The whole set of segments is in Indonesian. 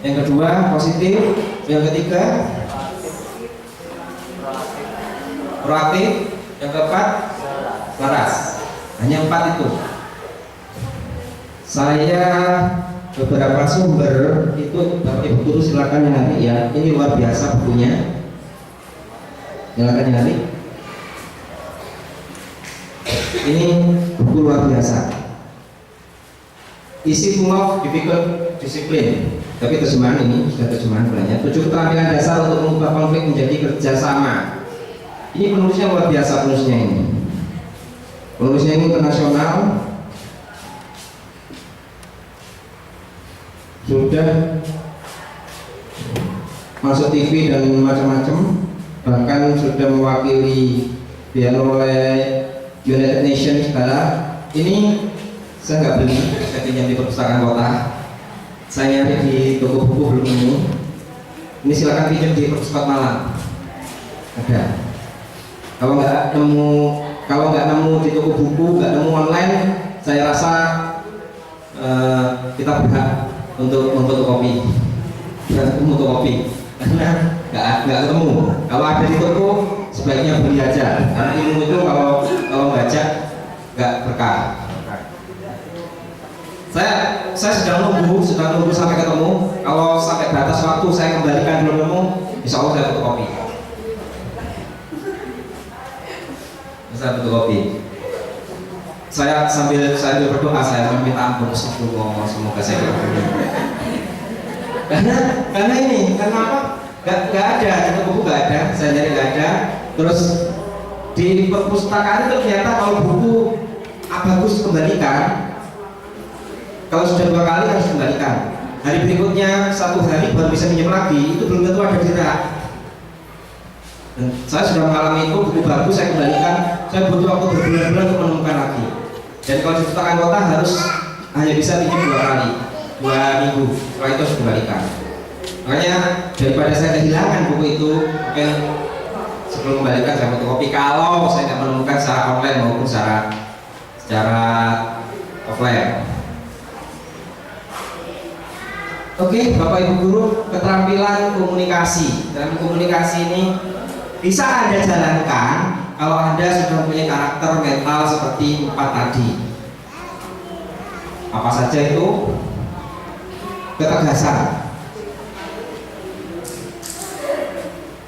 yang kedua positif, yang ketiga proaktif, yang keempat waras. Hanya 4 itu. Saya beberapa sumber itu Bapak Ibu guru silakan nyari ya. Ini luar biasa bukunya. Silakan nyari. Ini buku luar biasa. Isi full of difficult discipline. Tapi terjemahan ini sudah terjemahan banyak. 7 keterampilan dasar untuk mengubah konflik menjadi kerjasama. Ini penulisnya luar biasa penulisnya ini. Penulisnya ini internasional. Sudah masuk TV dan macam-macam. Bahkan sudah mewakili oleh United Nations segala. Ini saya nggak beli, saya pinjam di perpustakaan kota. Saya nyari di toko buku belum ini. Ini silakan pinjam di perpustakaan Malang. Ada. Kalau nggak nemu di toko buku, nggak nemu online, saya rasa kita berhak untuk kopi. Untuk kopi. Karena nggak ketemu. Kalau ada di toko, sebaiknya beli aja. Karena ilmu itu kalau baca nggak berkah. Saya sedang nunggu sampai ketemu. Kalau sampai batas waktu saya kembalikan belum nemu, insya Allah saya butuh kopi. Saya sambil berdoa, saya meminta ampun semoga saya berdoa. Karena ini, karena apa? Gak ada, di buku gak ada, saya nyari gak ada. Terus di perpustakaan itu ternyata kalau buku bagus kembalikan. Kalau sudah 2 kali harus kembalikan. Hari berikutnya 1 hari baru bisa pinjam lagi, itu belum tentu ada di rak. Dan saya sudah mengalami itu, buku bagus saya kembalikan, saya butuh waktu berbulan-bulan untuk menemukan lagi. Dan kalau di perpustakaan kota harus hanya bisa pinjam 2 kali, 2 minggu, setelah itu harus kembalikan. Makanya daripada saya kehilangan buku itu, mungkin sebelum kembalikan saya fotokopi. Kalau saya tidak menemukan secara online maupun secara offline. Oke, Bapak Ibu guru, keterampilan komunikasi. Dalam komunikasi ini bisa Anda jalankan kalau Anda sudah punya karakter mental seperti 4 tadi. Apa saja itu? Ketegasan.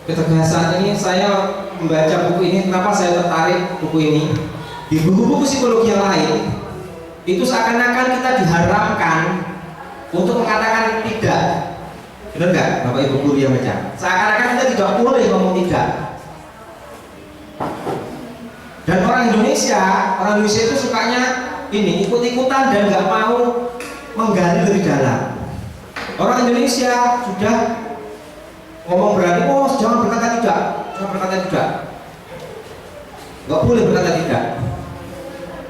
Ketegasan ini saya membaca buku ini, kenapa saya tertarik buku ini? Di buku-buku psikologi yang lain itu seakan-akan kita diharapkan untuk mengatakan tidak. Benar nggak Bapak Ibu guru yang baca? Seakan-akan kita tidak boleh ngomong tidak. Dan orang Indonesia itu sukanya ini ikut-ikutan dan nggak mau menggali lebih dalam. Orang Indonesia sudah ngomong berani, jangan berkata tidak, nggak boleh berkata tidak.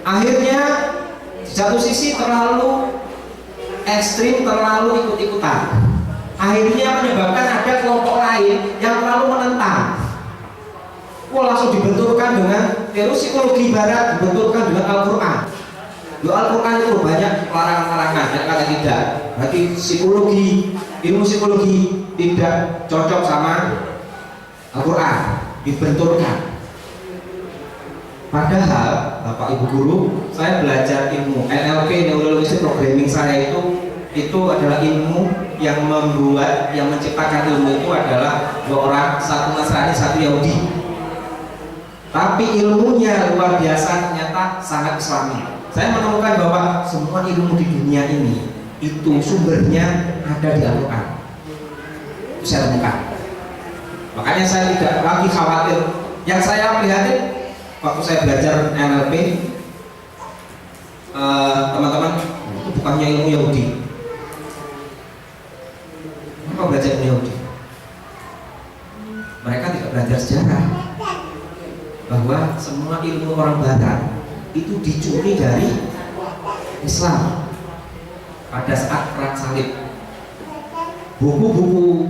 Akhirnya di satu sisi terlalu ekstrim, terlalu ikut-ikutan. Akhirnya menyebabkan ada kelompok lain yang terlalu menentang. Langsung dibenturkan dengan teori psikologi barat, dibenturkan dengan Al-Quran. Al-Quran itu banyak larangan-larangan, yang kata tidak. Berarti ilmu psikologi tidak cocok sama Al-Quran, dibenturkan. Padahal Bapak Ibu guru, saya belajar ilmu NLP, Neuro-Linguistic Programming saya itu adalah ilmu yang menciptakan ilmu itu adalah 2 orang, 1 Nasrani, 1 Yahudi. Tapi ilmunya luar biasa, ternyata sangat Islami. Saya menemukan bahwa semua ilmu di dunia ini itu sumbernya ada di Al-Quran. Itu saya temukan. Makanya saya tidak lagi khawatir. Yang saya prihatin waktu saya belajar NLP, teman-teman, itu bukannya ilmu Yahudi. Mereka belajar ilmu Yahudi. Mereka tidak belajar sejarah bahwa semua ilmu orang Barat itu dicuri dari Islam pada saat perang salib. Buku-buku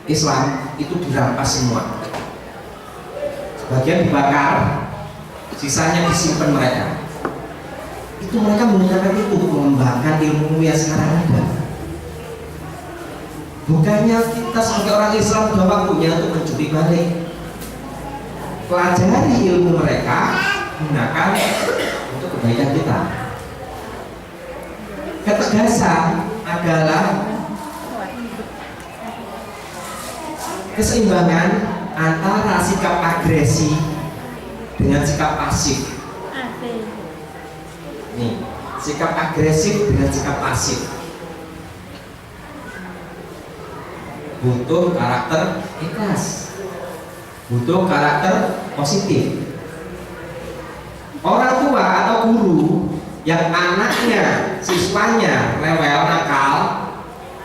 Islam itu dirampas semua, sebagian dibakar, sisanya disimpan mereka. Itu mereka menggunakan itu untuk mengembangkan ilmu yang sekarang ada. Bukannya kita sebagai orang Islam sudah waktunya untuk mencuri balik. Pelajari ilmu mereka, gunakan untuk kebaikan kita. Ketegasan adalah keseimbangan antara sikap agresi dengan sikap pasif. Nih, sikap agresif dengan sikap pasif. Butuh karakter ikhlas, butuh karakter positif. Orang tua atau guru yang anaknya, siswanya rewel, nakal,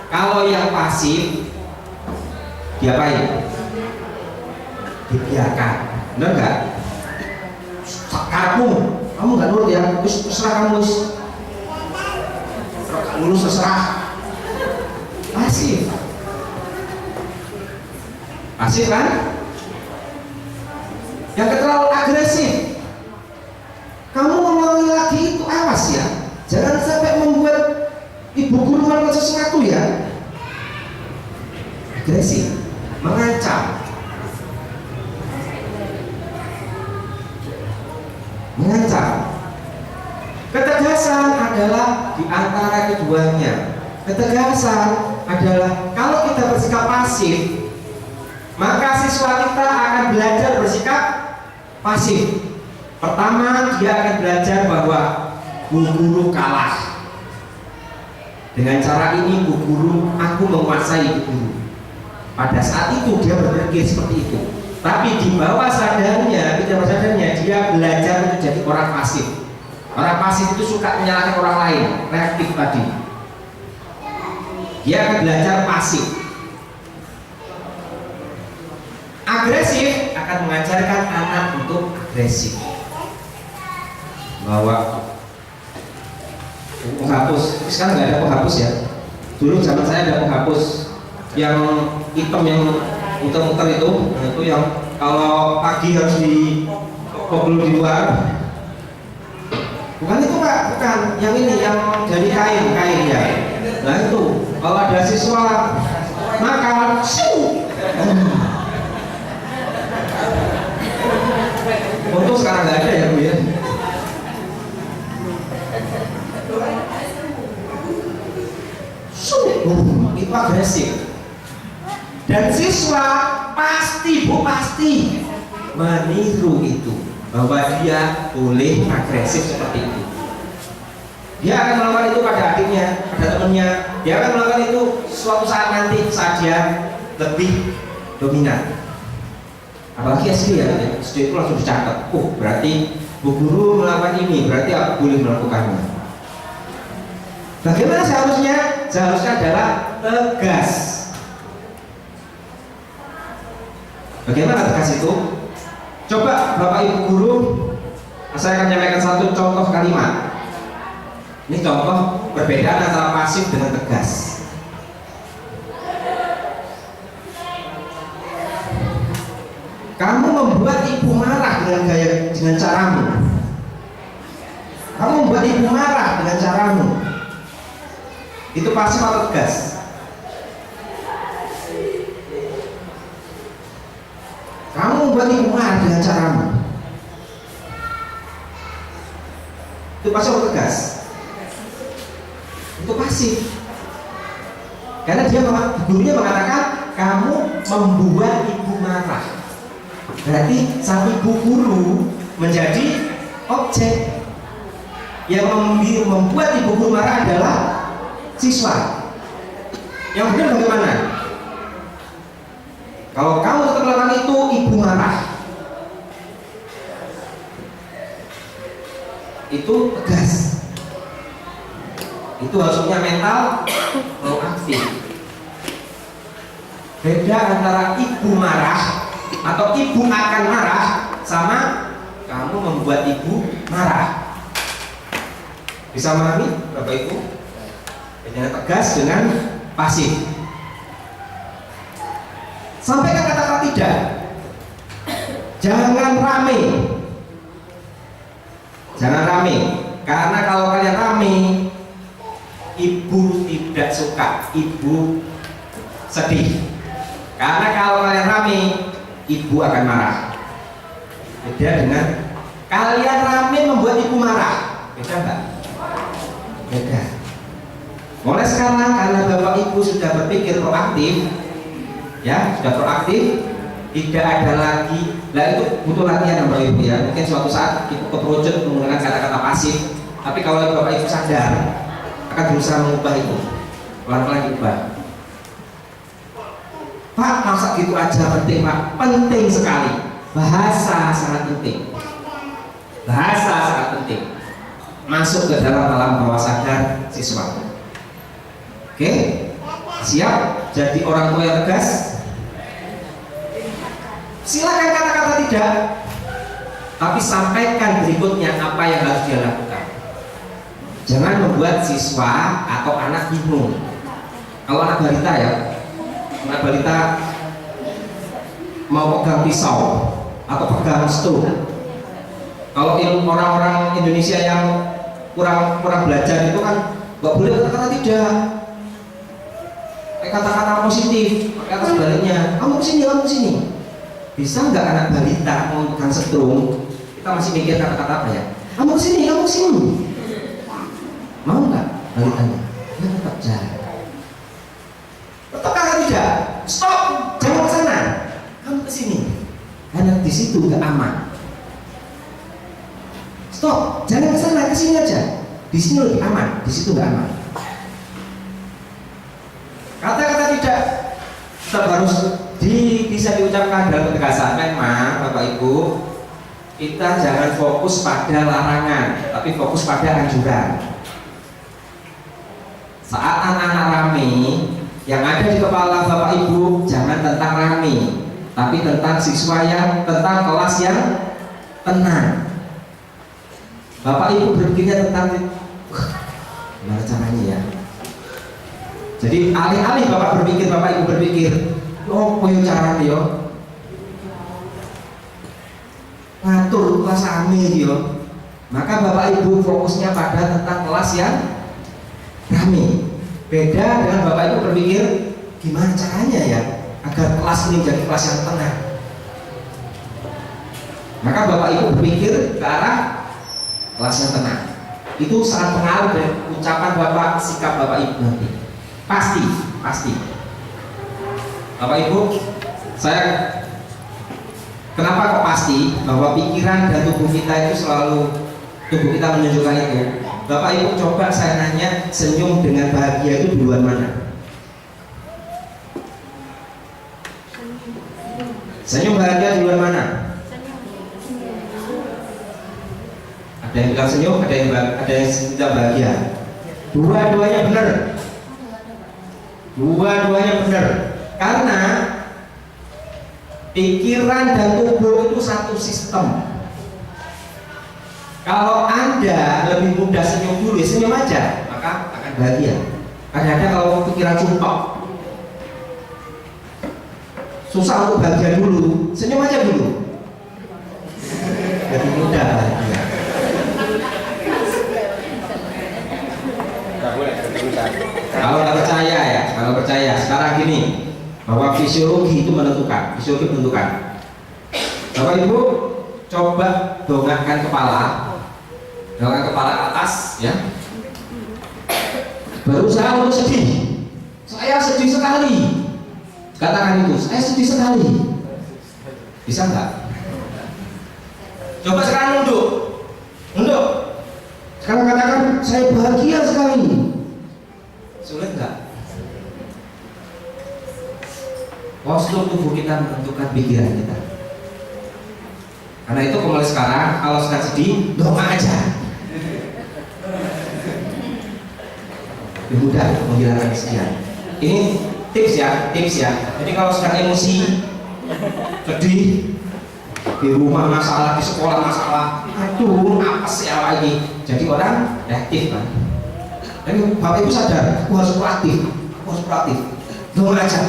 kalau yang pasif diapain? Dibiarkan. Benar nggak? Kamu nggak nurut ya? Terserah kamu, lulus terserah. Pasif. Pasif kan? Yang terlalu agresif, kamu mengulangi lagi itu, awas ya, jangan sampai membuat ibu guru melakukan sesuatu ya. Agresif, mengancam, Ketegasan adalah di antara keduanya. Ketegasan adalah kalau kita bersikap pasif, maka siswa kita akan belajar bersikap pasif. Pertama, dia akan belajar bahwa bu guru kalah. Dengan cara ini bu guru, aku menguasai bu guru. Pada saat itu dia berpikir seperti itu. Tapi di bawah sadarnya, tidak sadarnya, dia belajar untuk jadi orang pasif. Orang pasif itu suka menyalahkan orang lain, reaktif tadi. Dia akan belajar pasif. Agresif akan mengajarkan anak untuk agresif. Bahwa penghapus, sekarang nggak ada penghapus ya. Dulu zaman saya ada penghapus yang hitam, yang muter-muter itu yang kalau pagi harus dipukul di luar. Bukan itu Pak, bukan. Yang ini yang dari kain ya. Nah itu kalau ada siswa nakal, untuk sekarang nggak ada ya Bu ya. Itu agresif. Dan siswa pasti meniru itu, bahwa dia boleh agresif seperti itu. Dia akan melakukan itu pada adiknya, pada temannya. Dia akan melakukan itu suatu saat nanti saat dia lebih dominan. Apalagi SD ya, SD itu langsung dicatat. Berarti bu guru melakukan ini, berarti aku boleh melakukannya. Bagaimana seharusnya? Seharusnya adalah tegas. Bagaimana tegas itu? Coba Bapak Ibu guru, saya akan menyampaikan satu contoh kalimat. Ini contoh perbedaan antara pasif dengan tegas. Kamu membuat ibu marah dengan caramu. Kamu membuat ibu marah dengan caramu. Itu pasif atau tegas? Kamu membuat ibu marah dengan caramu. Itu pasif atau tegas? Itu pasif. Karena gurunya mengatakan kamu membuat ibu marah. Berarti sang ibu guru menjadi objek. Yang membuat ibu guru marah adalah siswa. Yang benar bagaimana? Kalau kamu tetap melakukan itu, ibu marah. Itu tegas. Itu harus punya mental proaktif. Beda antara ibu marah atau ibu akan marah sama kamu membuat ibu marah. Bisa memahami Bapak Ibu? Bedanya tegas dengan pasif. Sampaikan kata-kata tidak. Jangan rame. Jangan rame. Karena kalau kalian rame, ibu tidak suka. Ibu sedih. Karena kalau kalian rame, ibu akan marah. Beda dengan kalian rame membuat ibu marah. Beda nggak? Beda. Mulai sekarang karena bapak ibu sudah berpikir proaktif, ya sudah proaktif, tidak ada lagi. Lah itu butuh latihan bapak ibu ya. Mungkin suatu saat ibu keperucut menggunakan kata-kata pasif. Tapi kalau bapak ibu sadar, akan berusaha mengubah itu. Pelan-pelan diubah. Pak, masa gitu aja penting Pak? Penting sekali. Bahasa sangat penting. Bahasa sangat penting. Masuk ke dalam alam bawah sadar siswa. Oke? Siap jadi orang tua yang tegas? Silakan kata-kata tidak, tapi sampaikan berikutnya apa yang harus dia lakukan. Jangan membuat siswa atau anak bingung. Kalau anak balita ya, anak balita mau pegang pisau atau pegang stone. Kalau orang-orang Indonesia yang kurang belajar itu kan nggak boleh kata-kata tidak, kata-kata positif, kata sebaliknya. Kamu kesini, kamu kesini. Bisa nggak anak balita mau pegang setrum? Kita masih mikir kata-kata apa ya? Kamu kesini, kamu kesini. Mau nggak balitanya? Ya tetap jalan. Tetap kata tidak. Stop, jangan ke sana. Kamu kesini. Karena di situ nggak aman. Stop, jangan ke sana, ke sini aja. Di sini lebih aman, di situ nggak aman. Kata-kata tidak tetap harus bisa diucapkan dalam ketegasan. Memang Bapak Ibu, kita jangan fokus pada larangan, tapi fokus pada anjuran. Saat anak-anak rame, yang ada di kepala Bapak Ibu jangan tentang rame, tapi tentang siswa yang, tentang kelas yang tenang. Bapak Ibu berpikirnya tentang gimana caranya ya. Jadi alih-alih Bapak Ibu berpikir, oh koyo caranya yo, ngatur kelas rame yo. Maka Bapak Ibu fokusnya pada tentang kelas yang rame. Beda dengan Bapak Ibu berpikir gimana caranya ya agar kelas ini jadi kelas yang tenang. Maka Bapak Ibu berpikir ke arah kelas yang tenang. Itu sangat pengaruh dari ucapan Bapak, sikap Bapak Ibu nanti. Pasti. Bapak Ibu, saya kenapa kok pasti bahwa pikiran dan tubuh kita itu selalu, tubuh kita menunjukkan itu. Bapak Ibu coba saya nanya, senyum dengan bahagia itu duluan mana? Senyum bahagia duluan mana? Ada yang bilang senyum, ada yang tidak bahagia. Dua-duanya benar. Dua-duanya benar. Karena pikiran dan tubuh itu satu sistem. Kalau Anda lebih mudah senyum dulu, senyum aja, maka akan bahagia. Kadang-kadang kalau pikiran sumpah, susah untuk bahagia dulu, senyum aja dulu. Lebih mudah bahagia. Kalau nggak percaya ya, kalau percaya sekarang gini, bahwa fisiologi itu menentukan, Bapak Ibu coba dongakkan kepala ke atas, ya. Berusaha untuk sedih. Saya sedih sekali. Katakan itu, saya sedih sekali. Bisa nggak? Coba sekarang nunduk. Sekarang katakan saya bahagia sekali. Sulit nggak? Postur tubuh kita menentukan pikiran kita. Karena itu mulai sekarang kalau sedang sedih, dongak aja. Lebih mudah menghilangkan kesedihan. Ini tips ya. Jadi kalau sedang emosi, sedih, di rumah masalah, di sekolah masalah, aduh apa sih apa ini? Jadi orang reaktif kan. Tapi Bapak Ibu sadar, aku harus proaktif. Dongak aja.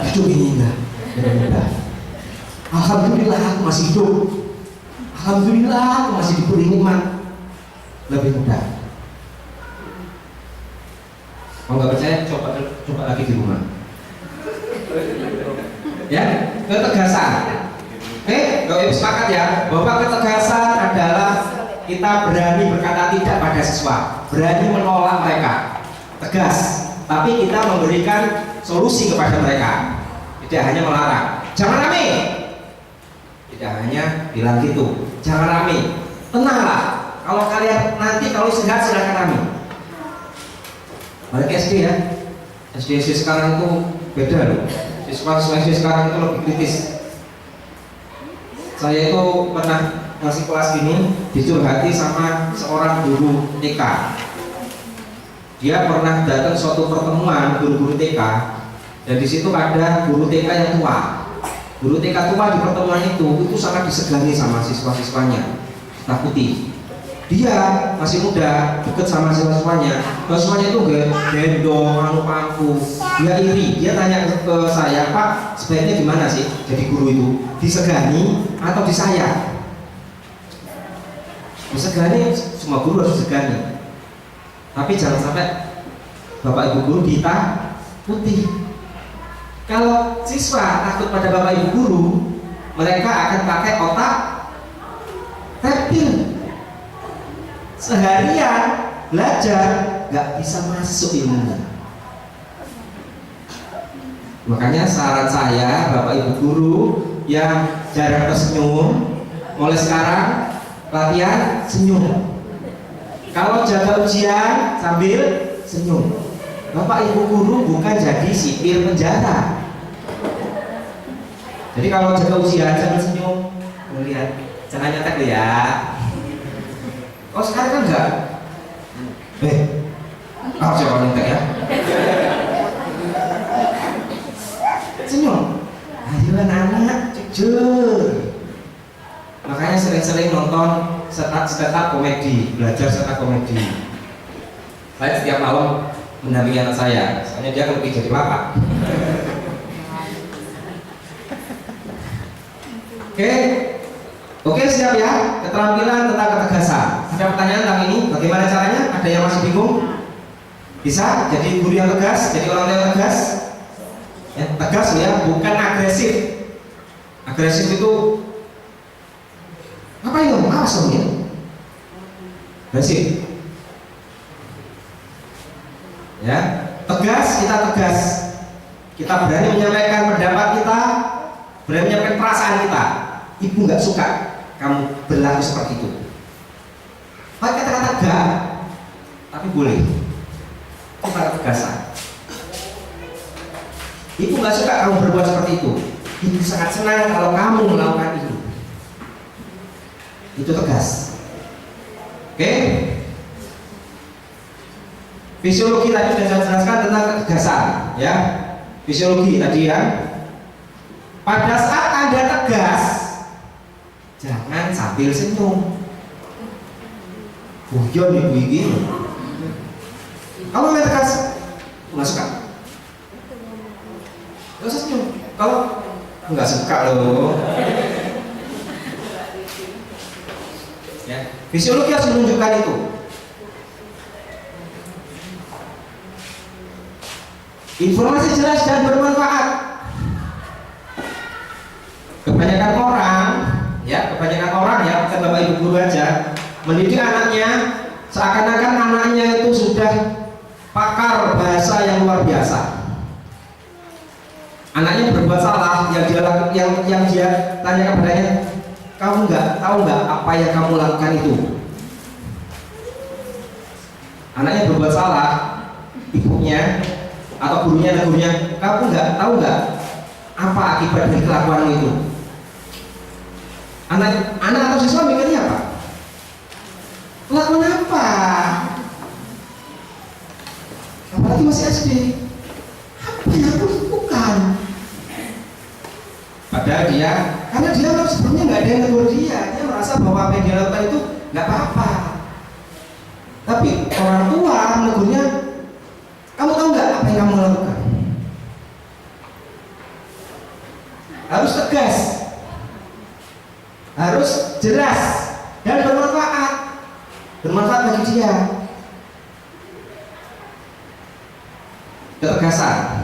Hidup ini enggak. Alhamdulillah aku masih hidup. Alhamdulillah aku masih diberi nikmat. Lebih mudah. Kalau nggak percaya, coba lagi di rumah. Ya, ketegasan. Oke, kalau sepakat ya, bahwa ketegasan adalah kita berani berkata tidak pada siswa, berani menolak mereka, tegas. Tapi kita memberikan solusi kepada mereka, tidak hanya melarang. Jangan rame, tidak hanya bilang gitu. Jangan rame, tenanglah. Kalau kalian nanti kalau istirahat silakan rame. Balik SD ya, SD sekarang itu beda loh. Siswa SD sekarang itu lebih kritis. Saya itu pernah masih kelas ini dicurhati sama seorang guru TK. Dia pernah datang suatu pertemuan guru-guru TK, dan di situ ada guru TK yang tua. Guru TK tua di pertemuan itu sangat disegani sama siswa-siswanya, takuti. Dia masih muda, deket sama siswa-siswanya. Siswanya itu gendong, pangku. Dia iri. Dia tanya ke saya, Pak, sebaiknya gimana sih jadi guru itu? Disegani atau disayang? Disegani, semua guru harus disegani. Tapi jangan sampai Bapak Ibu guru ditakuti. Kalau siswa takut pada Bapak Ibu guru, mereka akan pakai otak reptil. Seharian belajar nggak bisa masuk ilmunya. Makanya saran saya, Bapak Ibu guru yang jarang tersenyum, mulai sekarang latihan senyum. Kalau jaga ujian sambil senyum. Bapak Ibu guru bukan jadi sipir penjara. Jadi kalau jaga ujian sambil senyum, melihat jangan nyetek ya. Oh sekarang kan enggak. Siapa nyetek ya? Senyum. Ayo anak, jujur. Makanya sering-sering nonton stand-up komedi, belajar stand-up komedi. Saya setiap malam mendampingi anak saya, soalnya dia kan lebih jadi bapak. Oke, siap ya. Keterampilan tentang ketegasan. Ada pertanyaan tentang ini? Bagaimana caranya? Ada yang masih bingung? Bisa jadi guru yang tegas, jadi orang tua yang tegas. Ya, tegas ya, bukan agresif. Agresif itu apa itu? Awas dong ya. Agresif. Ya, tegas, kita tegas. Kita berani menyampaikan pendapat kita, berani menyampaikan perasaan kita. Ibu nggak suka kamu berlaku seperti itu. Pakai kata-kata enggak, tapi boleh. Itu kata tegasan. Ibu nggak suka kamu berbuat seperti itu. Ibu sangat senang kalau kamu melakukan itu. Itu tegas. Oke? Fisiologi tadi sudah saya jelaskan tentang ketegasan, ya. Fisiologi tadi ya. Pada saat Anda tegas, jangan sambil senyum. Guyon ibu ini. Kamu nggak tegas, nggak suka. Nggak usah senyum. Kalau nggak suka loh. Ya, fisiologi harus menunjukkan itu. Informasi jelas dan bermanfaat. Kebanyakan orang ya, bukan Bapak Ibu guru aja, mendidik anaknya seakan-akan anaknya itu sudah pakar bahasa yang luar biasa. Anaknya berbuat salah, yang dia tanya kepadanya, kamu tahu nggak apa yang kamu lakukan itu? Anaknya berbuat salah, ibunya atau gurunya negurnya, kamu tahu nggak apa akibat dari kelakuanmu itu? Anak atau siswa mikirnya apa? Kelakuan apa? Apalagi masih SD. Apa yang aku lakukan? Padahal karena dia sebelumnya nggak ada yang negur dia merasa bahwa apa yang dia lakukan itu nggak apa-apa. Tapi orang tua menegurnya, kamu tahu nggak apa yang kamu lakukan? Harus tegas, harus jelas dan bermanfaat bagi dia. ketegasan.